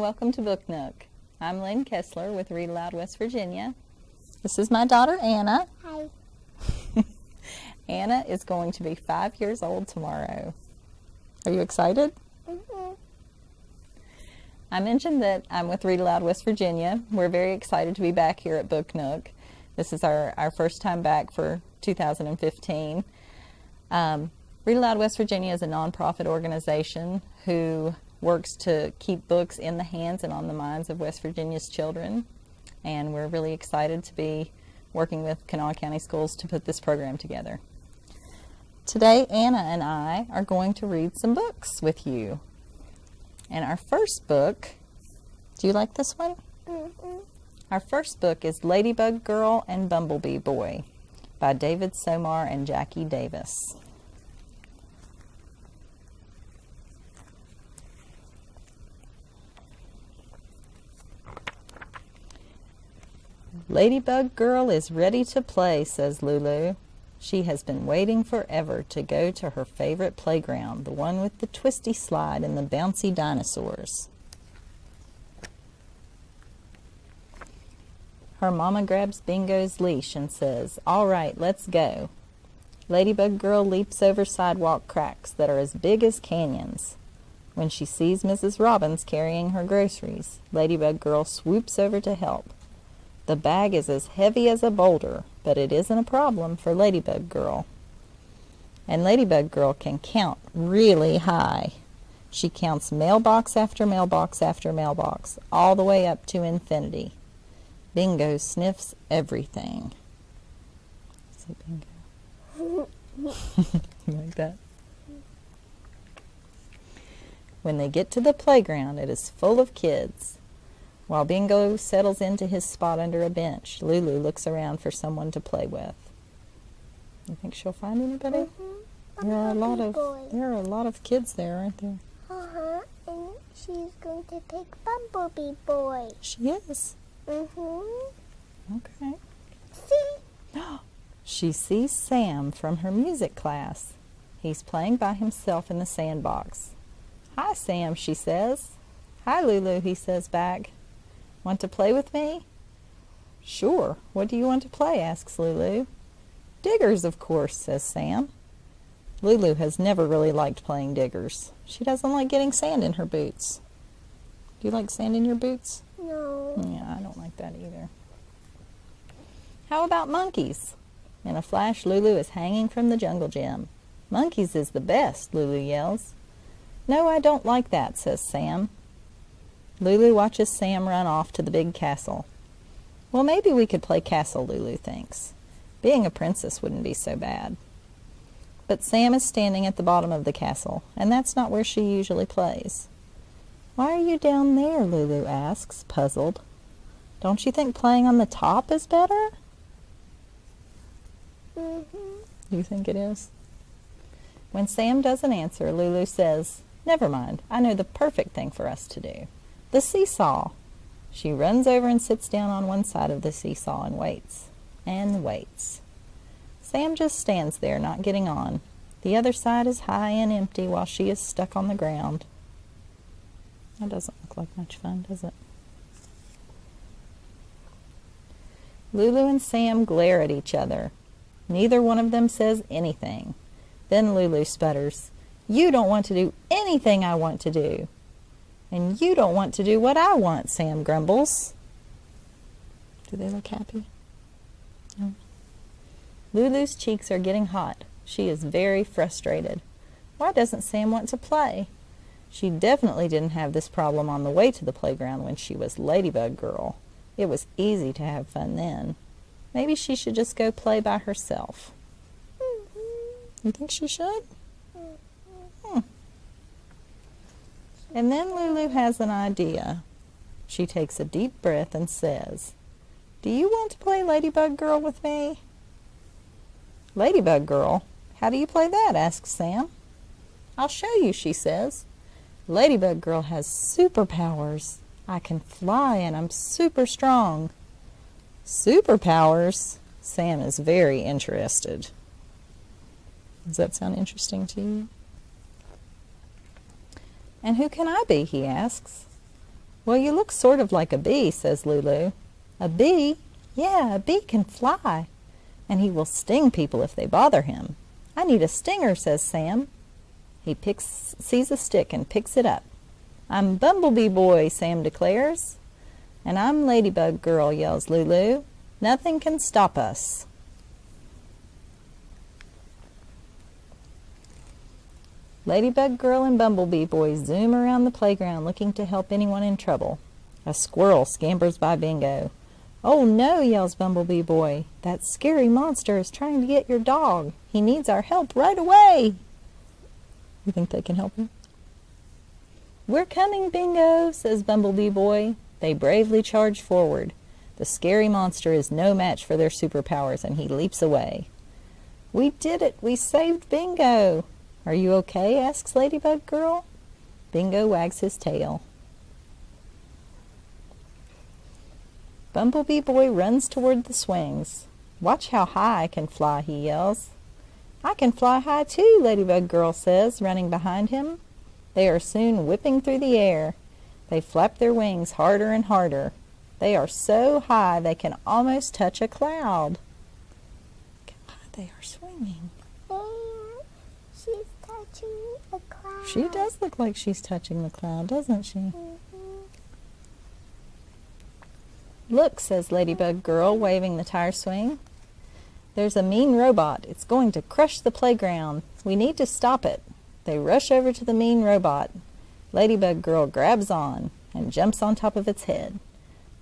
welcome to Book Nook. I'm Lynn Kessler with Read Aloud, West Virginia. This is my daughter, Anna. Hi. Anna is going to be 5 years old tomorrow. Are you excited? Mm-hmm. I mentioned that I'm with Read Aloud, West Virginia. We're very excited to be back here at Book Nook. This is our first time back for 2015. Read Aloud West Virginia is a nonprofit organization who works to keep books in the hands and on the minds of West Virginia's children. And we're really excited to be working with Kanawha County Schools to put this program together. Today, Anna and I are going to read some books with you. And our first book, do you like this one? Mm-hmm. Our first book is Ladybug Girl and Bumblebee Boy by David Somar and Jackie Davis. Ladybug Girl is ready to play, says Lulu. She has been waiting forever to go to her favorite playground, the one with the twisty slide and the bouncy dinosaurs. Her mama grabs Bingo's leash and says, "All right, let's go." Ladybug Girl leaps over sidewalk cracks that are as big as canyons. When she sees Mrs. Robbins carrying her groceries, Ladybug Girl swoops over to help. The bag is as heavy as a boulder, but it isn't a problem for Ladybug Girl. And Ladybug Girl can count really high. She counts mailbox after mailbox after mailbox, all the way up to infinity. Bingo sniffs everything. Say Bingo. You like that? When they get to the playground, it is full of kids. While Bingo settles into his spot under a bench, Lulu looks around for someone to play with. You think she'll find anybody? Mm-hmm. There are a lot of kids there, aren't there? Uh-huh. And she's going to pick Bumblebee Boy. She is. Mm-hmm. Okay. See? She sees Sam from her music class. He's playing by himself in the sandbox. "Hi, Sam," she says. "Hi, Lulu," he says back. "Want to play with me?" "Sure. What do you want to play?" asks Lulu. "Diggers, of course," says Sam. Lulu has never really liked playing diggers. She doesn't like getting sand in her boots. Do you like sand in your boots? No. Yeah, I don't like that either. "How about monkeys?" In a flash, Lulu is hanging from the jungle gym. "Monkeys is the best," Lulu yells. "No, I don't like that," says Sam. Lulu watches Sam run off to the big castle. Well, maybe we could play castle, Lulu thinks. Being a princess wouldn't be so bad. But Sam is standing at the bottom of the castle, and that's not where she usually plays. "Why are you down there?" Lulu asks, puzzled. "Don't you think playing on the top is better?" Mm-hmm. You think it is? When Sam doesn't answer, Lulu says, "Never mind, I know the perfect thing for us to do. The seesaw." She runs over and sits down on one side of the seesaw and waits. And waits. Sam just stands there, not getting on. The other side is high and empty while she is stuck on the ground. That doesn't look like much fun, does it? Lulu and Sam glare at each other. Neither one of them says anything. Then Lulu sputters, "You don't want to do anything I want to do." "And you don't want to do what I want," Sam grumbles. Do they look happy? No. Lulu's cheeks are getting hot. She is very frustrated. Why doesn't Sam want to play? She definitely didn't have this problem on the way to the playground when she was Ladybug Girl. It was easy to have fun then. Maybe she should just go play by herself. You think she should? And then Lulu has an idea. She takes a deep breath and says, "Do you want to play Ladybug Girl with me?" "Ladybug Girl? How do you play that?" asks Sam. "I'll show you," she says. "Ladybug Girl has superpowers. I can fly and I'm super strong." Superpowers? Sam is very interested. Does that sound interesting to you? "And who can I be?" he asks. Well, you look sort of like a bee, says Lulu. A bee? Yeah, a bee can fly. And he will sting people if they bother him. I need a stinger, says Sam. He sees a stick and picks it up. I'm Bumblebee boy, Sam declares. And I'm Ladybug girl, yells Lulu. Nothing can stop us. Ladybug girl and Bumblebee boy zoom around the playground looking to help anyone in trouble. A squirrel scampers by Bingo. Oh no, yells Bumblebee boy. That scary monster is trying to get your dog. He needs our help right away. You think they can help him? We're coming, Bingo, says Bumblebee boy. They bravely charge forward. The scary monster is no match for their superpowers, and he leaps away. We did it! We saved Bingo! Are you okay? Asks Ladybug girl. Bingo wags his tail. Bumblebee boy runs toward the swings. Watch how high I can fly, he yells. I can fly high too, Ladybug girl says, running behind him. They are soon whipping through the air. They flap their wings harder and harder. They are so high they can almost touch a cloud. God, they are swinging. She's touching a cloud. She does look like she's touching the cloud, doesn't she? Mm-hmm. Look, says Ladybug girl, waving the tire swing. There's a mean robot. It's going to crush the playground. We need to stop it. They rush over to the mean robot. Ladybug girl grabs on and jumps on top of its head.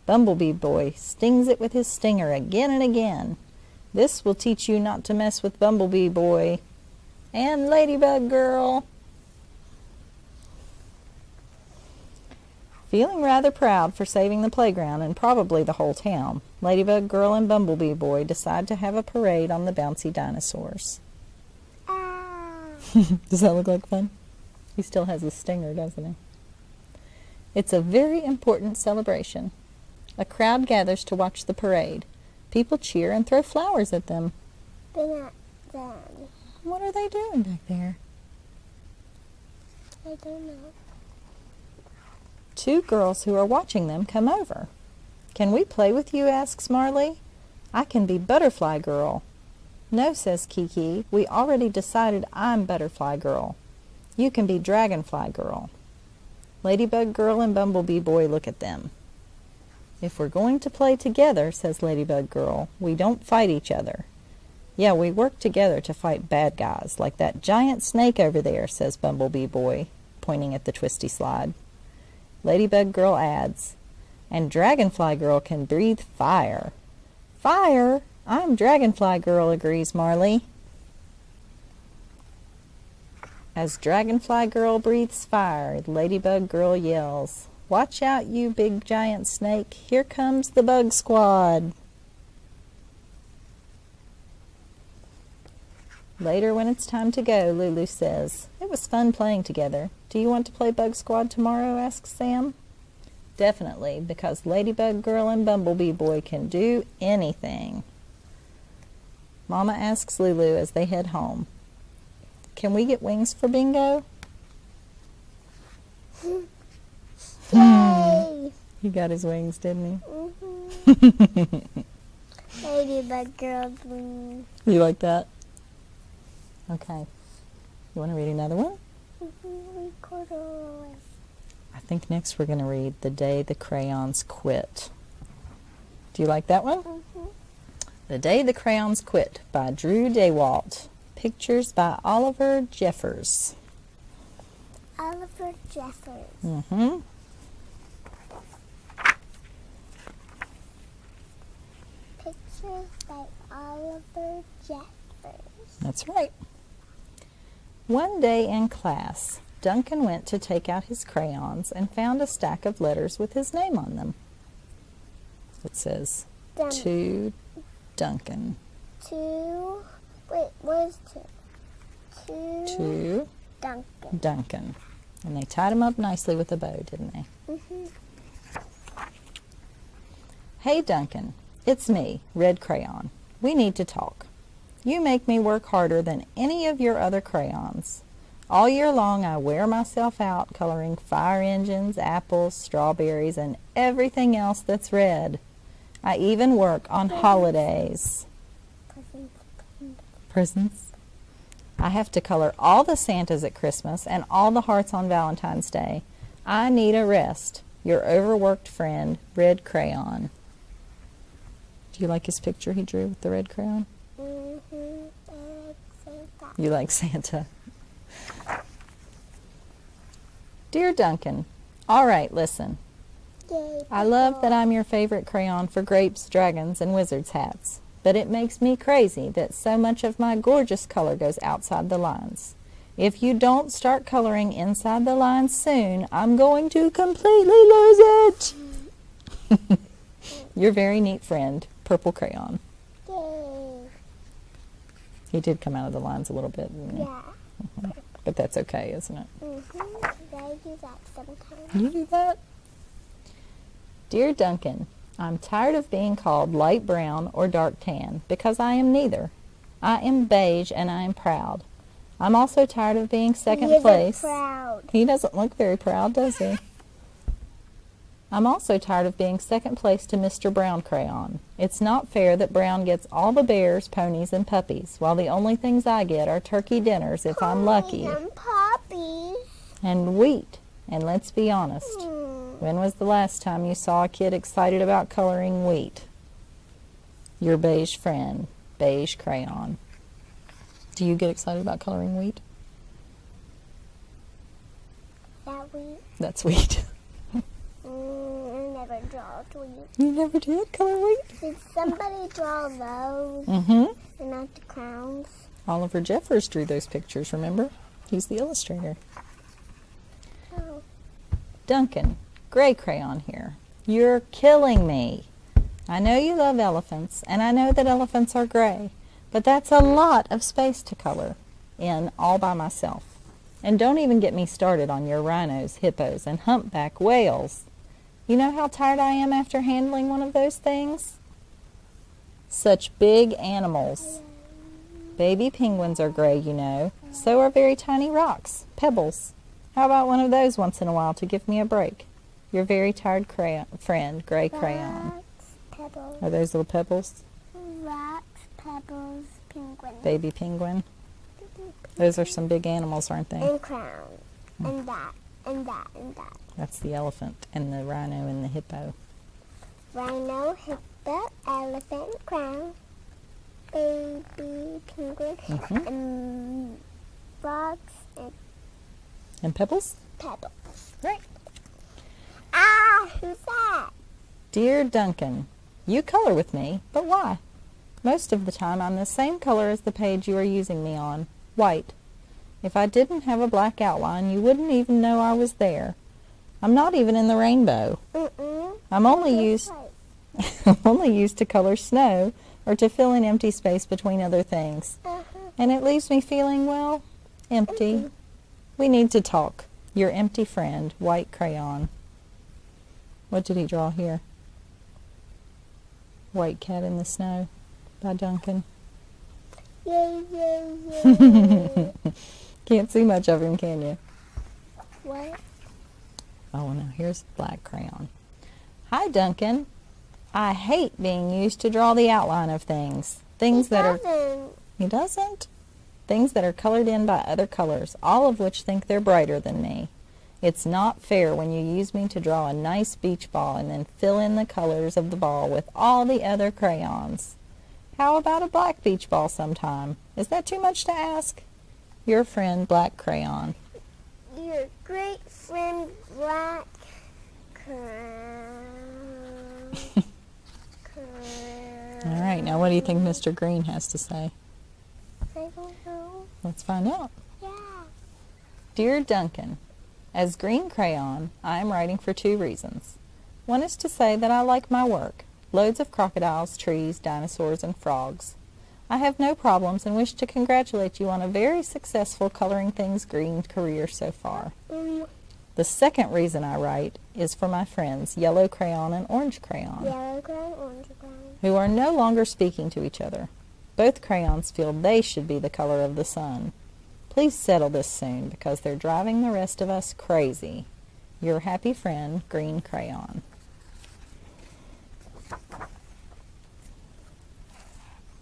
Bumblebee boy stings it with his stinger again and again. This will teach you not to mess with Bumblebee boy and Ladybug girl. Feeling rather proud for saving the playground and probably the whole town, Ladybug girl and Bumblebee boy decide to have a parade on the bouncy dinosaurs. Does that look like fun? He still has his stinger, doesn't he? It's a very important celebration. A crowd gathers to watch the parade. People cheer and throw flowers at them. They're not them. What are they doing back there? I don't know. Two girls who are watching them come over. Can we play with you? Asks Marley. I can be Butterfly Girl. No, says Kiki. We already decided I'm Butterfly Girl. You can be Dragonfly Girl. Ladybug Girl and Bumblebee Boy look at them. If we're going to play together, says Ladybug Girl, we don't fight each other. Yeah, we work together to fight bad guys, like that giant snake over there, says Bumblebee Boy, pointing at the twisty slide. Ladybug Girl adds, and Dragonfly Girl can breathe fire. Fire? I'm Dragonfly Girl, agrees Marley. As Dragonfly Girl breathes fire, Ladybug Girl yells, watch out, you big giant snake. Here comes the bug squad. Later, when it's time to go, Lulu says, it was fun playing together. Do you want to play Bug Squad tomorrow? Asks Sam. Definitely, because Ladybug Girl and Bumblebee Boy can do anything. Mama asks Lulu as they head home, can we get wings for Bingo? Yay! He got his wings, didn't Mm-hmm. Ladybug Girl's wings. he? You like that? Okay. You want to read another one? I think next we're going to read The Day the Crayons Quit. Do you like that one? Mm-hmm. The Day the Crayons Quit by Drew DeWalt. Pictures by Oliver Jeffers. Oliver Jeffers. Mm-hmm. Pictures by Oliver Jeffers. That's right. One day in class, Duncan went to take out his crayons and found a stack of letters with his name on them. It says, To Duncan. Wait, what is two? To Duncan. Duncan. And they tied him up nicely with a bow, didn't they? Mm-hmm. Hey, Duncan. It's me, Red Crayon. We need to talk. You make me work harder than any of your other crayons. All year long I wear myself out coloring fire engines, apples, strawberries, and everything else that's red. I even work on holidays. Presents. I have to color all the Santas at Christmas and all the hearts on Valentine's Day. I need a rest. Your overworked friend, Red Crayon. Do you like his picture he drew with the red crayon? You like Santa. Dear Duncan, all right, listen. I love that I'm your favorite crayon for grapes, dragons, and wizards' hats, but it makes me crazy that so much of my gorgeous color goes outside the lines. If you don't start coloring inside the lines soon, I'm going to completely lose it. Your very neat friend, Purple Crayon. Yay. He did come out of the lines a little bit, didn't he? Yeah. But that's okay, isn't it? I do that sometimes. You do that? Dear Duncan, I'm tired of being called light brown or dark tan because I am neither. I am beige and I am proud. I'm also tired of being second place. Proud. He doesn't look very proud, does he? I'm also tired of being second place to Mr. Brown Crayon. It's not fair that Brown gets all the bears, ponies, and puppies, while the only things I get are turkey dinners if I'm lucky. And puppies. And wheat. And let's be honest. When was the last time you saw a kid excited about coloring wheat? Your beige friend, Beige Crayon. Do you get excited about coloring wheat? That wheat. That's wheat. I never draw wheat. You never did color wheat? Did somebody draw those? Mm-hmm. And not the crowns? Oliver Jeffers drew those pictures, remember? He's the illustrator. Oh. Duncan, Gray Crayon here. You're killing me. I know you love elephants, and I know that elephants are gray, but that's a lot of space to color in all by myself. And don't even get me started on your rhinos, hippos, and humpback whales. You know how tired I am after handling one of those things? Such big animals. Baby penguins are gray, you know. So are very tiny rocks, pebbles. How about one of those once in a while to give me a break? Your very tired friend, Gray Crayon. Rocks, pebbles. Are those little pebbles? Rocks, pebbles, penguin. Baby penguin. Those are some big animals, aren't they? And crown. And that. And that. And that. That's the elephant and the rhino and the hippo. Rhino, hippo, elephant, crown, baby penguin, and rocks And pebbles? pebbles. Right. Ah, who's that? Dear Duncan, you color with me, but why? Most of the time I'm the same color as the page you are using me on, white. If I didn't have a black outline, you wouldn't even know I was there. I'm not even in the rainbow. I'm only used to color snow or to fill in empty space between other things. And it leaves me feeling, well, empty. We need to talk. Your empty friend, White Crayon. What did he draw here? White Cat in the Snow by Duncan. Yay, yay, yay. Can't see much of him, can you? What? Oh, no, here's Black Crayon. Hi, Duncan. I hate being used to draw the outline of things. Things that are... He doesn't? Things that are colored in by other colors, all of which think they're brighter than me. It's not fair when you use me to draw a nice beach ball and then fill in the colors of the ball with all the other crayons. How about a black beach ball sometime? Is that too much to ask? Your friend, Black Crayon. Your great friend, Black Crayon. All right, now what do you think Mr. Green has to say? I don't know. Let's find out. Yeah. Dear Duncan, as Green Crayon, I am writing for 2 reasons. One is to say that I like my work. Loads of crocodiles, trees, dinosaurs, and frogs. I have no problems and wish to congratulate you on a very successful coloring things green career so far. The second reason I write is for my friends, Yellow Crayon and Orange Crayon, Yellow crayon, orange crayon. who are no longer speaking to each other. Both crayons feel they should be the color of the sun. Please settle this soon because they're driving the rest of us crazy. Your happy friend, Green Crayon.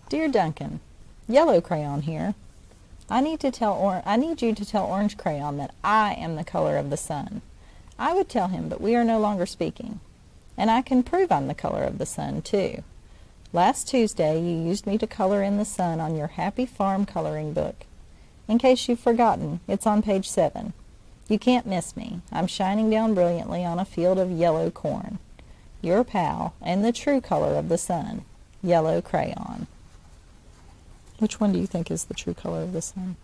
Dear Duncan, Yellow Crayon here. I need you to tell Orange Crayon that I am the color of the sun. I would tell him, but we are no longer speaking. And I can prove I'm the color of the sun, too. Last Tuesday, you used me to color in the sun on your Happy Farm coloring book. In case you've forgotten, it's on page 7. You can't miss me. I'm shining down brilliantly on a field of yellow corn. Your pal, and the true color of the sun, Yellow Crayon. Which one do you think is the true color of the sun?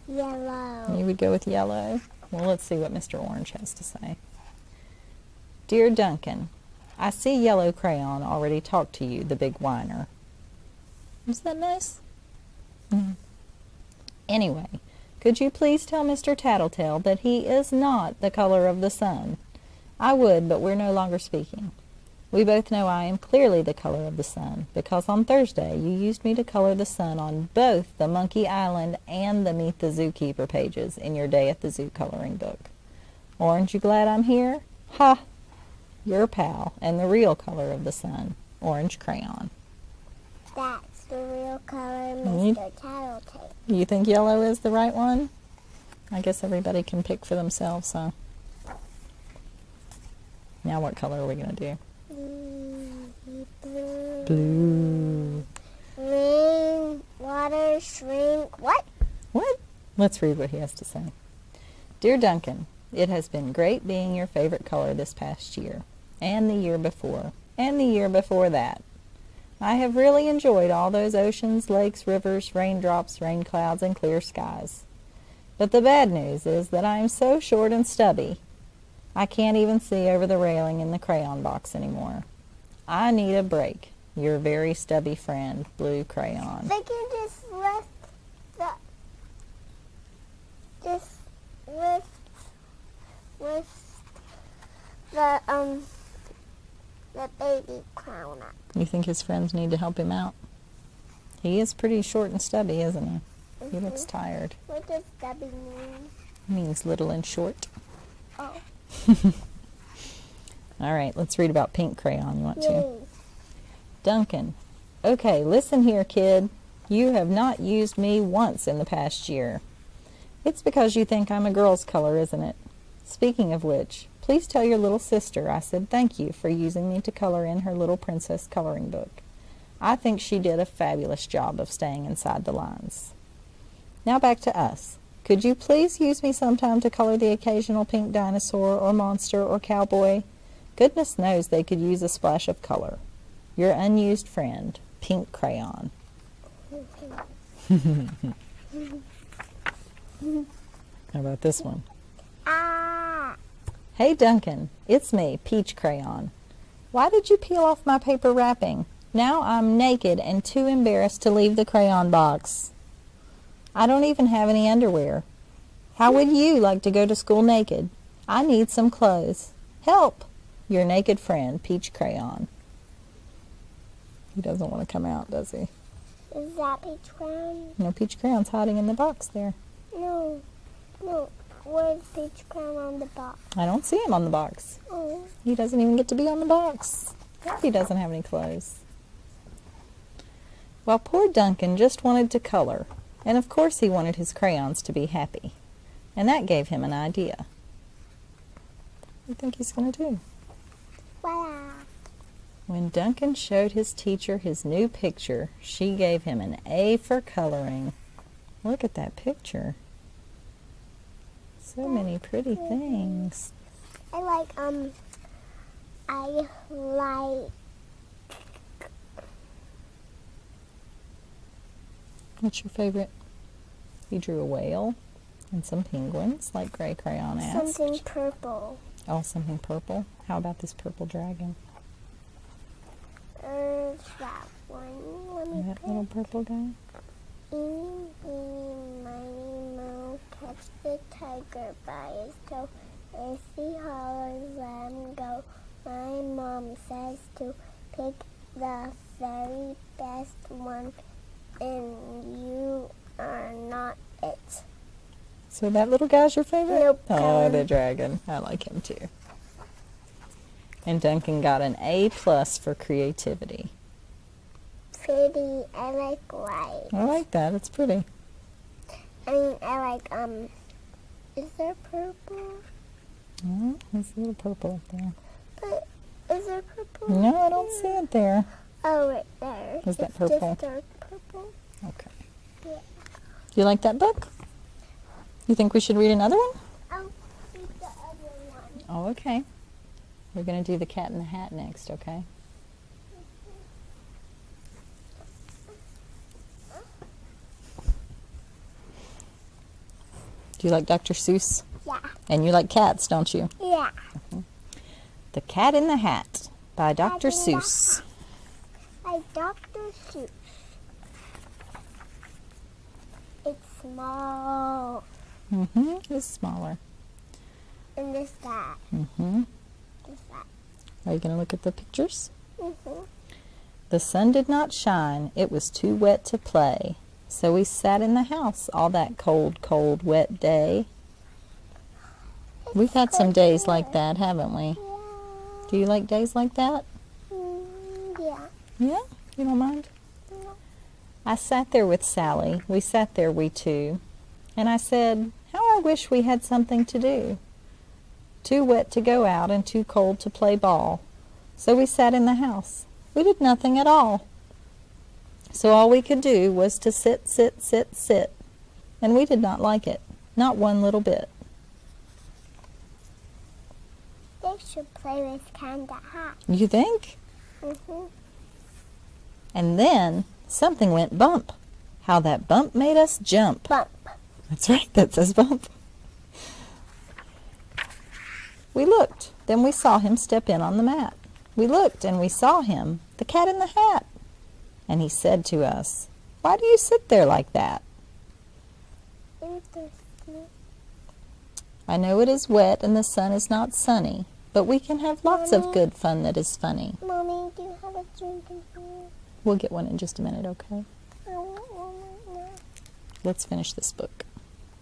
Yellow. You would go with yellow? Well, let's see what Mr. Orange has to say. Dear Duncan, I see Yellow Crayon already talked to you, the big whiner. Is that nice? Mm. Anyway, could you please tell Mr. Tattletale that he is not the color of the sun? I would, but we're no longer speaking. We both know I am clearly the color of the sun, because on Thursday you used me to color the sun on both the Monkey Island and the Meet the Zookeeper pages in your Day at the Zoo coloring book. Aren't you glad I'm here? Ha! Your pal, and the real color of the sun, Orange Crayon. That's the real color, Mr. Tattletale. You think yellow is the right one? I guess everybody can pick for themselves, huh? Now what color are we going to do? Blue. Blue. Rain, water, shrink. What? What? Let's read what he has to say. Dear Duncan, it has been great being your favorite color this past year, and the year before, and the year before that. I have really enjoyed all those oceans, lakes, rivers, raindrops, rain clouds, and clear skies. But the bad news is that I am so short and stubby, I can't even see over the railing in the crayon box anymore. I need a break. Your very stubby friend, Blue Crayon. They can just lift the baby crown up. You think his friends need to help him out? He is pretty short and stubby, isn't he? He looks tired. What does stubby mean? It means little and short. Oh. All right, let's read about Pink Crayon. You want to? Yes. Duncan. Okay, listen here, kid. You have not used me once in the past year. It's because you think I'm a girl's color, isn't it? Speaking of which, please tell your little sister I said thank you for using me to color in her little princess coloring book. I think she did a fabulous job of staying inside the lines. Now back to us. Could you please use me sometime to color the occasional pink dinosaur or monster or cowboy? Goodness knows they could use a splash of color. Your unused friend, Pink Crayon. How about this one? Ah. Hey Duncan, it's me, Peach Crayon. Why did you peel off my paper wrapping? Now I'm naked and too embarrassed to leave the crayon box. I don't even have any underwear. How would you like to go to school naked? I need some clothes. Help! Your naked friend, Peach Crayon. He doesn't want to come out, does he? Is that Peach Crown? No, Peach Crayon's hiding in the box there. No. Where's Peach Crown on the box? I don't see him on the box. Oh. He doesn't even get to be on the box. He doesn't have any clothes. Well, poor Duncan just wanted to color. And of course he wanted his crayons to be happy. And that gave him an idea. What do you think he's going to do? Voila. When Duncan showed his teacher his new picture, she gave him an A for coloring. Look at that picture. So many pretty things. I like What's your favorite? He drew a whale and some penguins, like Gray Crayon asked. something purple. Oh, something purple? How about this purple dragon? That one. Let me That little purple guy? Eeny, meeny, miny, moe, catch the tiger by his toe. If he hollers, let him go. My mom says to pick the very best one, and you are not it. So that little guy's your favorite? Nope. Oh, the dragon. I like him too. And Duncan got an A+ for creativity. Pretty. I like white. I like that. It's pretty. I mean, I like, is there purple? Oh, there's a little purple up there. But is there purple? No, I don't see it there. Oh, right there. Is that It's purple? just dark purple. Okay. Yeah. Do you like that book? You think we should read another one? I'll read the other one. Oh, okay. We're going to do the Cat in the Hat next, okay? Do you like Dr. Seuss? Yeah. And you like cats, don't you? Yeah. The Cat in the Hat by Dr. Cat in the Seuss. Hat by Dr. Seuss. It's small. It's smaller. And this that. This that. Are you going to look at the pictures? Mm-hmm. The sun did not shine. It was too wet to play. So we sat in the house all that cold, cold, wet day. We've had some days like that, haven't we? Yeah. Do you like days like that? Yeah. Yeah? You don't mind? No. I sat there with Sally. We sat there, we two. And I said, how I wish we had something to do. Too wet to go out and too cold to play ball. So we sat in the house. We did nothing at all. So all we could do was to sit, sit, sit, sit. And we did not like it. Not one little bit. They should play with kinda hot. You think? Mm-hmm. And then something went bump. How that bump made us jump. Bump. That's right, that says bump. We looked, then we saw him step in on the mat. We looked and we saw him, the Cat in the Hat. And he said to us, why do you sit there like that? Interesting. I know it is wet and the sun is not sunny, but we can have lots of good fun that is funny. Mommy, do you have a drink in here? We'll get one in just a minute, okay? I want one right now. Let's finish this book.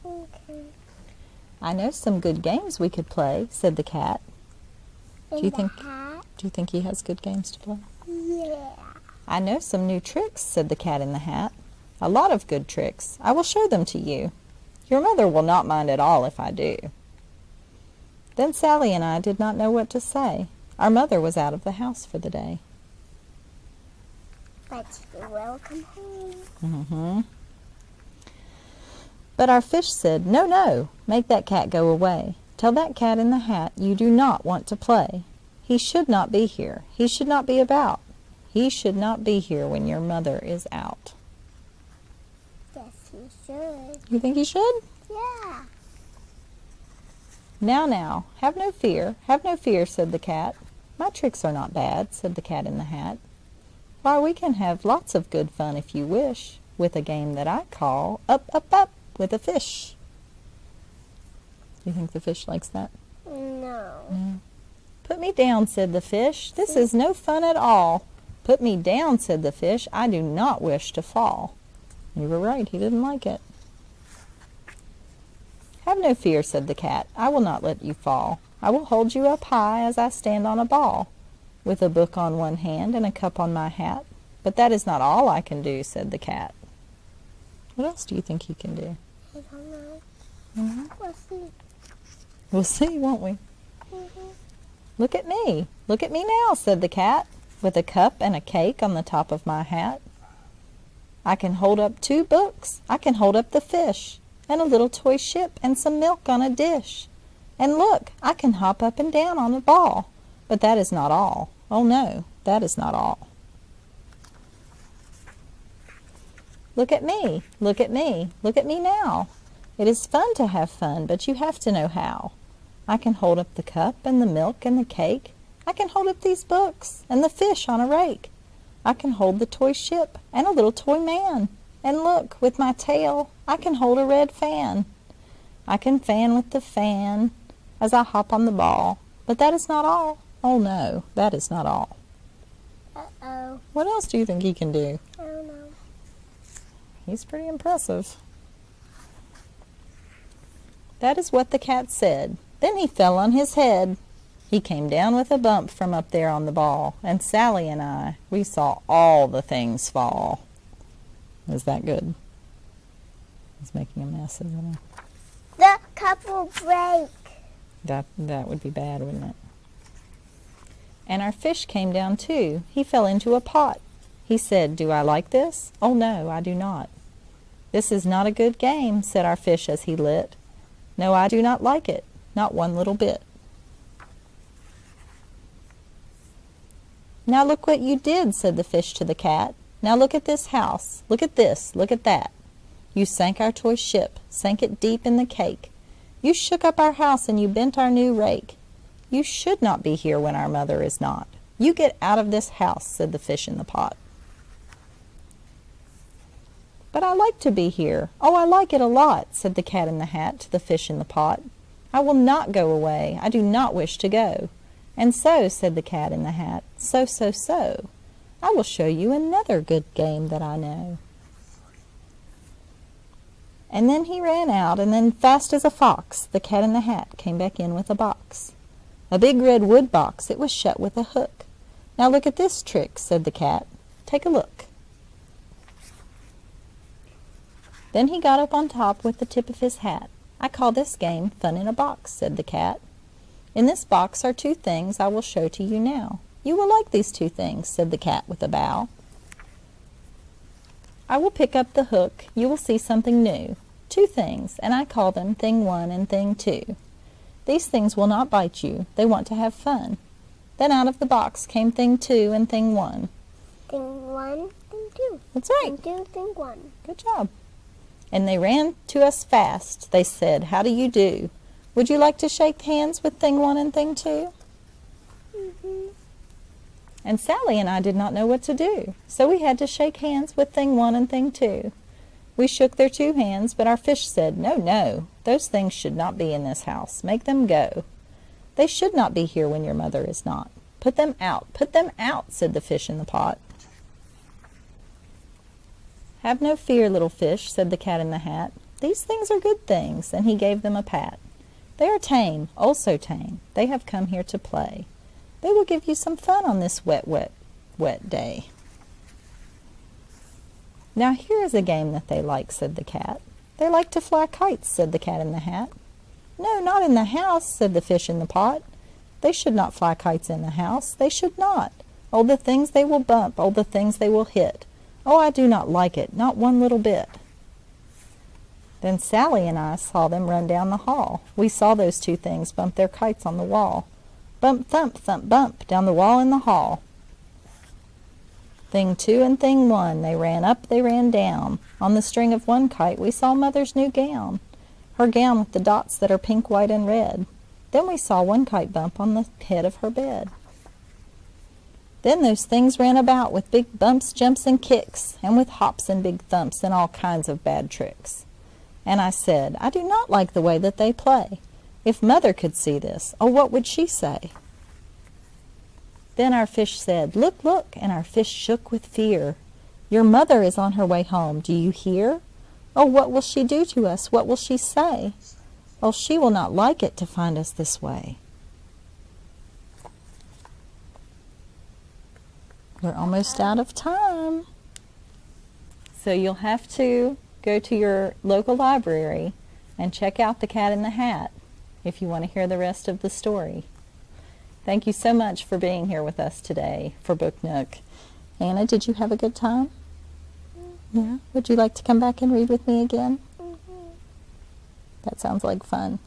Okay. I know some good games we could play, said the cat. In you the think- hat? Do you think he has good games to play? Yeah. I know some new tricks, said the Cat in the Hat. A lot of good tricks. I will show them to you. Your mother will not mind at all if I do. Then Sally and I did not know what to say. Our mother was out of the house for the day. But you're welcome home. Mm-hmm. But our fish said, no, no, make that cat go away. Tell that Cat in the Hat you do not want to play. He should not be here. He should not be about. He should not be here when your mother is out. Yes, you should. You think he should? Yeah. Now, have no fear, said the cat. My tricks are not bad, said the Cat in the Hat. Why, we can have lots of good fun if you wish, with a game that I call Up, Up, Up with a Fish. You think the fish likes that? No. Put me down, said the fish. This is no fun at all. Put me down, said the fish. I do not wish to fall. You were right, he didn't like it. Have no fear, said the cat. I will not let you fall. I will hold you up high as I stand on a ball, with a book on one hand and a cup on my hat. But that is not all I can do, said the cat. What else do you think he can do? I don't know. Mm-hmm. We'll see. We'll see, won't we? Mm-hmm. Look at me. Look at me now, said the cat, with a cup and a cake on the top of my hat. I can hold up 2 books. I can hold up the fish, and a little toy ship, and some milk on a dish. And look, I can hop up and down on a ball. But that is not all. Oh no, that is not all. Look at me. Look at me. Look at me now. It is fun to have fun, but you have to know how. I can hold up the cup and the milk and the cake. I can hold up these books and the fish on a rake. I can hold the toy ship and a little toy man. And look, with my tail, I can hold a red fan. I can fan with the fan as I hop on the ball. But that is not all. Oh no, that is not all. Uh-oh. What else do you think he can do? I don't know. He's pretty impressive. That is what the cat said. Then he fell on his head. He came down with a bump from up there on the ball, and Sally and I, we saw all the things fall. Was that good? He's making a mess, isn't he? The cup will break. That would be bad, wouldn't it? And our fish came down too. He fell into a pot. He said, "Do I like this? Oh no, I do not." "This is not a good game," said our fish as he lit. "No, I do not like it, not one little bit." "Now look what you did," said the fish to the cat. "Now look at this house. Look at this. Look at that. You sank our toy ship, sank it deep in the cake. You shook up our house and you bent our new rake. You should not be here when our mother is not. You get out of this house," said the fish in the pot. "But I like to be here. Oh, I like it a lot," said the cat in the hat to the fish in the pot. "I will not go away. I do not wish to go." "And so," said the cat in the hat, so, "I will show you another good game that I know." And then he ran out, and then fast as a fox, the cat in the hat came back in with a box. A big red wood box, it was shut with a hook. "Now look at this trick," said the cat. "Take a look." Then he got up on top with the tip of his hat. "I call this game Fun in a Box," said the cat. "In this box are two things I will show to you now. You will like these two things," said the cat with a bow. "I will pick up the hook. You will see something new. Two things, and I call them Thing 1 and Thing 2. These things will not bite you. They want to have fun." Then out of the box came Thing 2 and Thing 1. Thing 1, Thing 2. That's right. Thing 2, Thing 1. Good job. And they ran to us fast. They said, "How do you do? Would you like to shake hands with Thing 1 and Thing 2? And Sally and I did not know what to do, so we had to shake hands with Thing 1 and Thing 2. We shook their two hands, but our fish said, "No, no, those things should not be in this house. Make them go. They should not be here when your mother is not. Put them out," said the fish in the pot. "Have no fear, little fish," said the cat in the hat. "These things are good things," and he gave them a pat. "They are tame, oh so tame. They have come here to play. They will give you some fun on this wet, wet, wet day." "Now here is a game that they like," said the cat. "They like to fly kites," said the cat in the hat. "No, not in the house," said the fish in the pot. "They should not fly kites in the house. They should not. Oh, the things they will bump, oh, the things they will hit. Oh, I do not like it, not one little bit." Then Sally and I saw them run down the hall. We saw those two things bump their kites on the wall. Bump, thump, thump, bump, down the wall in the hall. Thing 2 and Thing 1, they ran up, they ran down. On the string of one kite we saw Mother's new gown. Her gown with the dots that are pink, white, and red. Then we saw one kite bump on the head of her bed. Then those things ran about with big bumps, jumps, and kicks, and with hops and big thumps and all kinds of bad tricks. And I said, "I do not like the way that they play. If Mother could see this, oh, what would she say?" Then our fish said, "Look, look," and our fish shook with fear. "Your mother is on her way home, do you hear? Oh, what will she do to us? What will she say? Oh, she will not like it to find us this way." We're almost out of time. So you'll have to go to your local library and check out The Cat in the Hat if you want to hear the rest of the story. Thank you so much for being here with us today for Book Nook. Anna, did you have a good time? Yeah? Would you like to come back and read with me again? That sounds like fun.